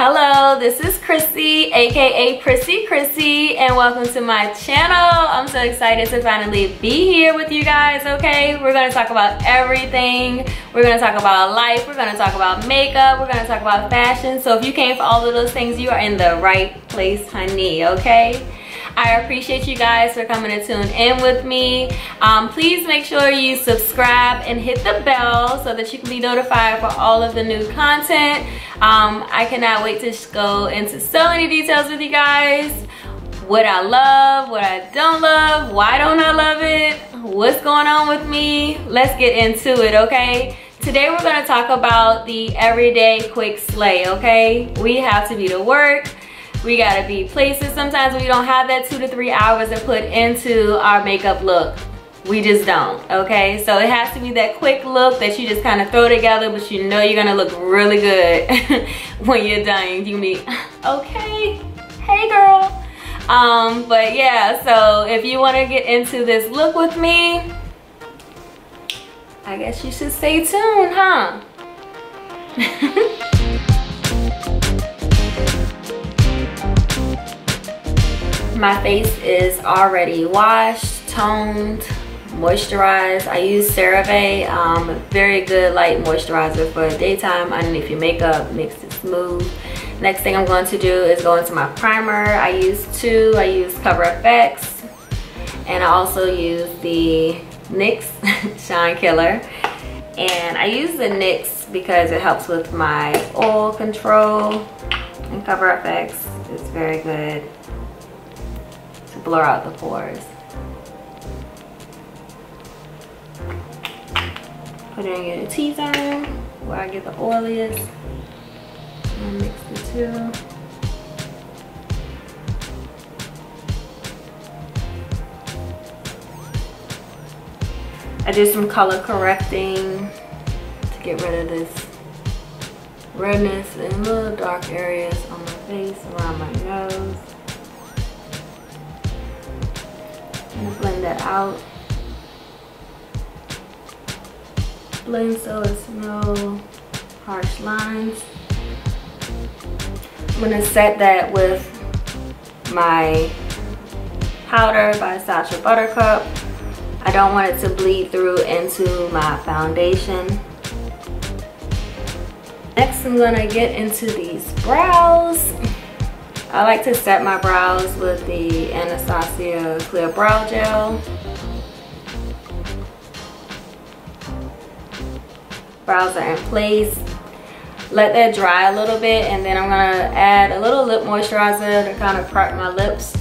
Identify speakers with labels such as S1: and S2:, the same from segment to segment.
S1: Hello, this is Chrissy, aka Prissy Chrissy, and welcome to my channel. I'm so excited to finally be here with you guys, okay? We're gonna talk about everything. We're gonna talk about life, we're gonna talk about makeup, we're gonna talk about fashion. So if you came for all of those things, you are in the right place, honey, okay? I appreciate you guys for coming to tune in with me. Please make sure you subscribe and hit the bell so that you can be notified for all of the new content. I cannot wait to go into so many details with you guys. What I love, what I don't love, why don't I love it, what's going on with me. Let's get into it, okay? Today we're gonna talk about the everyday quick slay, okay? We have to be to work. We gotta be places. Sometimes we don't have that 2 to 3 hours to put into our makeup look. We just don't, okay? So it has to be that quick look that you just kind of throw together, but you know you're gonna look really good when you're done. You be, okay, hey girl. But yeah, so if you wanna get into this look with me, I guess you should stay tuned, huh? My face is already washed, toned, moisturized. I use CeraVe, very good light moisturizer for daytime underneath your makeup, makes it smooth. Next thing I'm going to do is go into my primer. I use two. I use Cover FX, and I also use the NYX Shine Killer. And I use the NYX because it helps with my oil control, and Cover FX is very good to blur out the pores. Put it in your T-zone where I get the oiliest. And mix the two. I did some color correcting to get rid of this redness and little dark areas on my face, around my nose. And blend that out. Blend so it's no harsh lines. I'm gonna set that with my powder by Sacha Buttercp. I don't want it to bleed through into my foundation. Next, I'm gonna get into these brows. I like to set my brows with the Anastasia Clear Brow Gel. Brows are in place. Let that dry a little bit, and then I'm gonna add a little lip moisturizer to kind of prep my lips.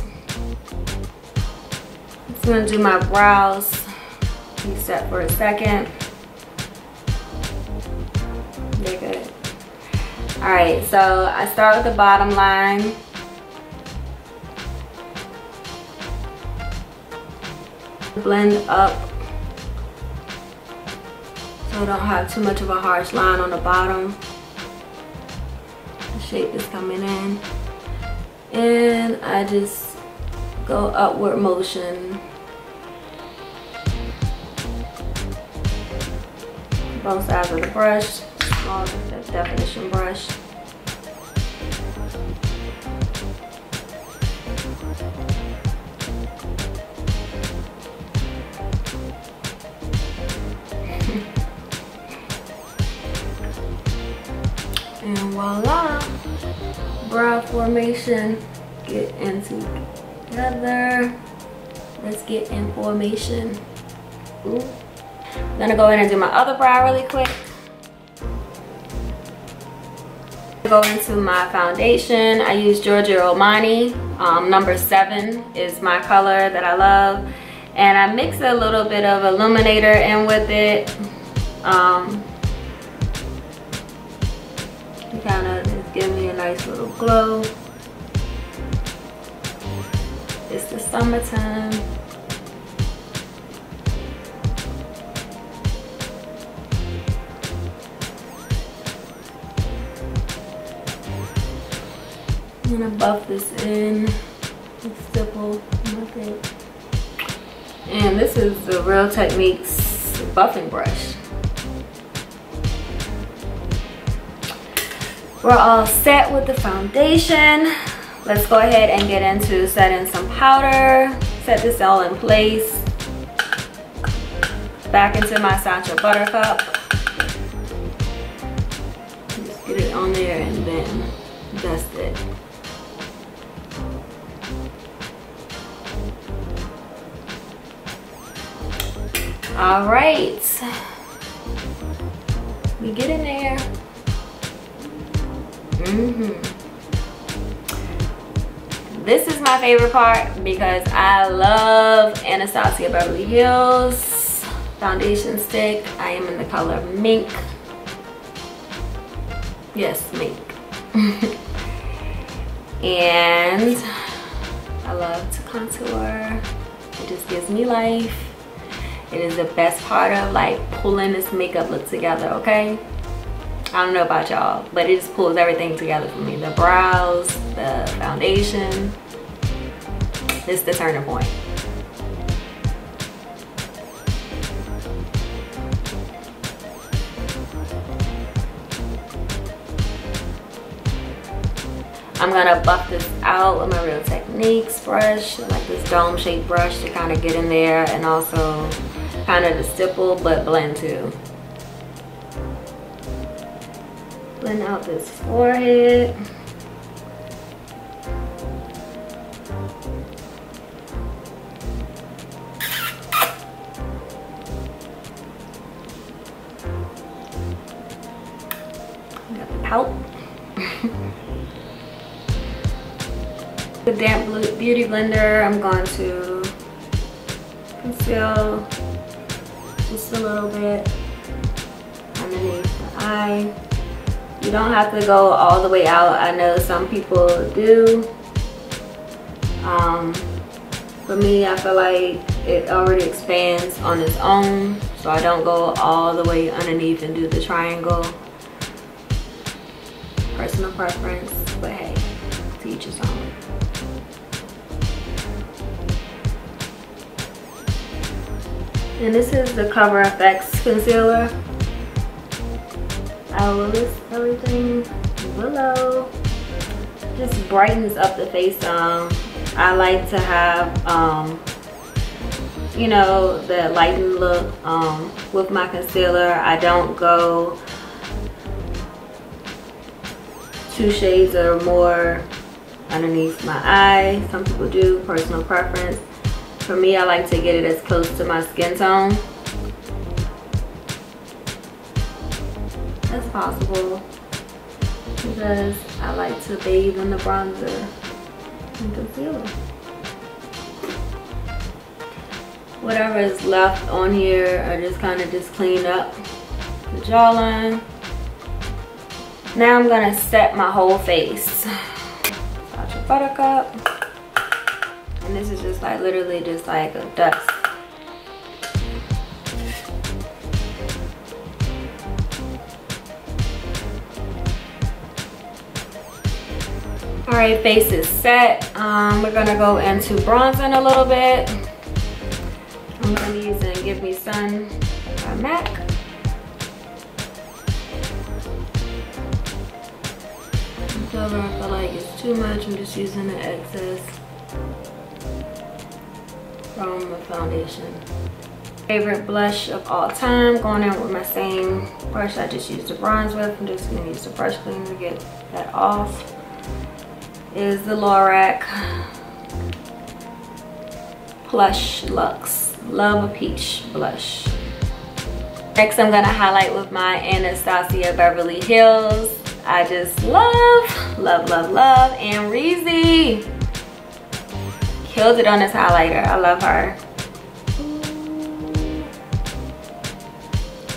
S1: I'm just gonna do my brows. Reset for a second. They're good. All right, so I start with the bottom line. Blend up so I don't have too much of a harsh line on the bottom. The shape is coming in, and I just go upward motion. Both sides of the brush, small definition brush. And voila, brow formation, get into together. Let's get in formation. Ooh. I'm gonna go in and do my other brow really quick. Go into my foundation. I use Giorgio Armani. Number 7 is my color that I love. And I mix a little bit of illuminator in with it. Kind of just give me a nice little glow. It's the summertime. I'm gonna buff this in with stipple. Okay. And this is the Real Techniques buffing brush. we're all set with the foundation. Let's go ahead and get into setting some powder. Set this all in place. Back into my Sacha Buttercp. Just get it on there and then dust it. All right, we get in there. This is my favorite part because I love Anastasia Beverly Hills foundation stick. I am in the color Mink. Yes, Mink. And I love to contour. It just gives me life. It is the best part of like pulling this makeup look together, okay? I don't know about y'all, but it just pulls everything together for me. The brows, the foundation. It's the turning point. I'm gonna buff this out with my Real Techniques brush, like this dome shaped brush to kind of get in there and also kind of the stipple but blend too. Blend out this forehead. Got the pout. The damp beauty blender, I'm going to conceal just a little bit underneath the eye. You don't have to go all the way out. I know some people do. For me, I feel like it already expands on its own, so I don't go all the way underneath and do the triangle. Personal preference, but hey, to each his own. And this is the Cover FX concealer. I will list everything below. Just brightens up the face some. I like to have, you know, the lightened look with my concealer. I don't go 2 shades or more underneath my eye. Some people do, personal preference. For me, I like to get it as close to my skin tone as possible because I like to bathe in the bronzer and concealer. Whatever is left on here, I just kind of just clean up the jawline. Now I'm gonna set my whole face. Sacha Buttercp. And this is just like literally just like a dust. Alright, face is set. We're gonna go into bronzing a little bit. I'm gonna be using Give Me Sun by MAC. Whatever I feel like it's too much, I'm just using the excess from the foundation. Favorite blush of all time, going in with my same brush I just used to bronze with. I'm just gonna use the brush cleaner to get that off. Is the Lorac Plush Luxe Love a Peach blush. Next, I'm gonna highlight with my Anastasia Beverly Hills. I just love, love, love, love, and Reezy. Killed it on this highlighter. I love her.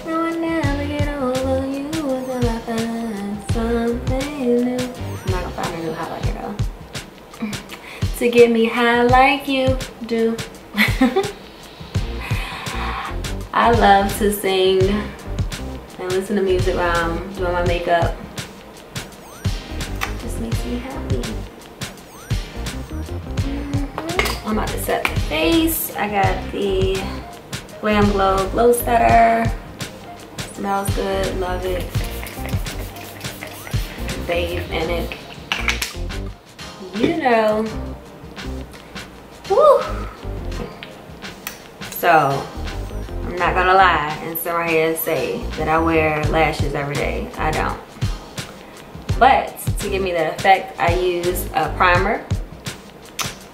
S1: I will never get over you until I find something new. I'm not gonna find a new highlighter though. To get me high like you do. I love to sing and listen to music while I'm doing my makeup. Just makes me happy. I'm about to set the face. I got the GlamGlow Glowsetter. Smells good, love it. faith in it. You know. Woo! So, I'm not gonna lie and sit right here and say that I wear lashes every day. I don't. But to give me that effect, I use a primer.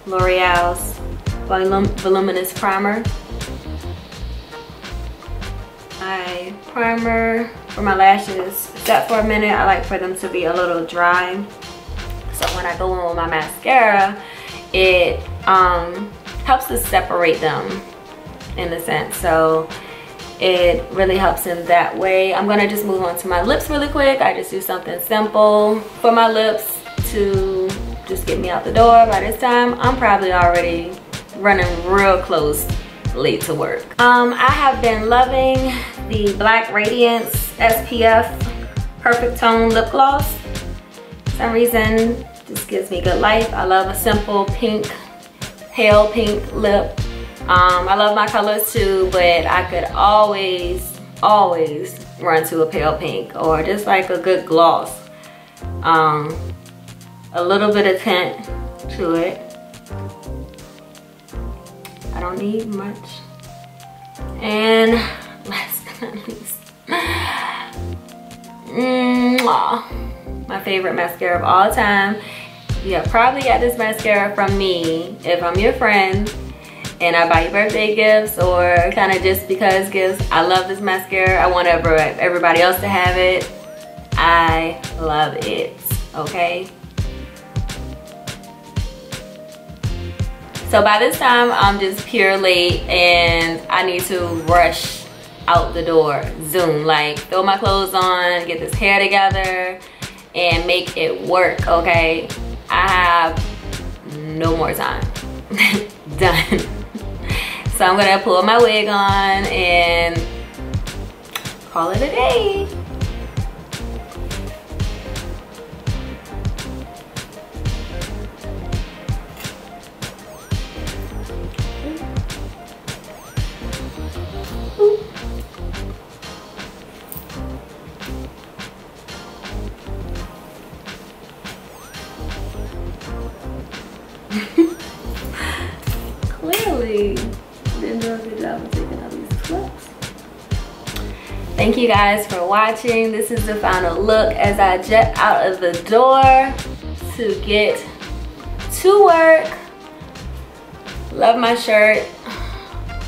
S1: L'Oreal's Voluminous Primer. My primer for my lashes, except for a minute, I like for them to be a little dry. So when I go in with my mascara, it helps to separate them in a sense. So it really helps in that way. I'm gonna just move on to my lips really quick. I just do something simple for my lips to just get me out the door. By this time, I'm probably already running real close late to work. I have been loving the Black Radiance SPF Perfect Tone Lip Gloss. For some reason, this gives me good life. I love a simple pink, pale pink lip. I love my colors too, but I could always run to a pale pink or just like a good gloss. A little bit of tint to it. I don't need much. And last but not least, my favorite mascara of all time. You probably got this mascara from me if I'm your friend and I buy you birthday gifts or kind of just because gifts. I love this mascara. I want everybody else to have it. I love it, okay? So by this time, I'm just pure late and I need to rush out the door. Zoom, like throw my clothes on, get this hair together and make it work, okay? I have no more time. Done. So I'm gonna pull my wig on and call it a day. Clearly didn't do a good job of taking all these clips. Thank you guys for watching. This is the final look as I jet out of the door to get to work. Love my shirt.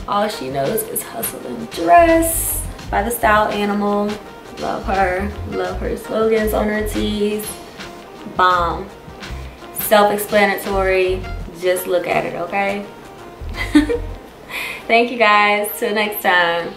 S1: All she knows is hustle and dress by the Style Animal. Love her. Love her slogans on her tees. Bomb. Self-explanatory. Just look at it, okay? Thank you guys. Till next time.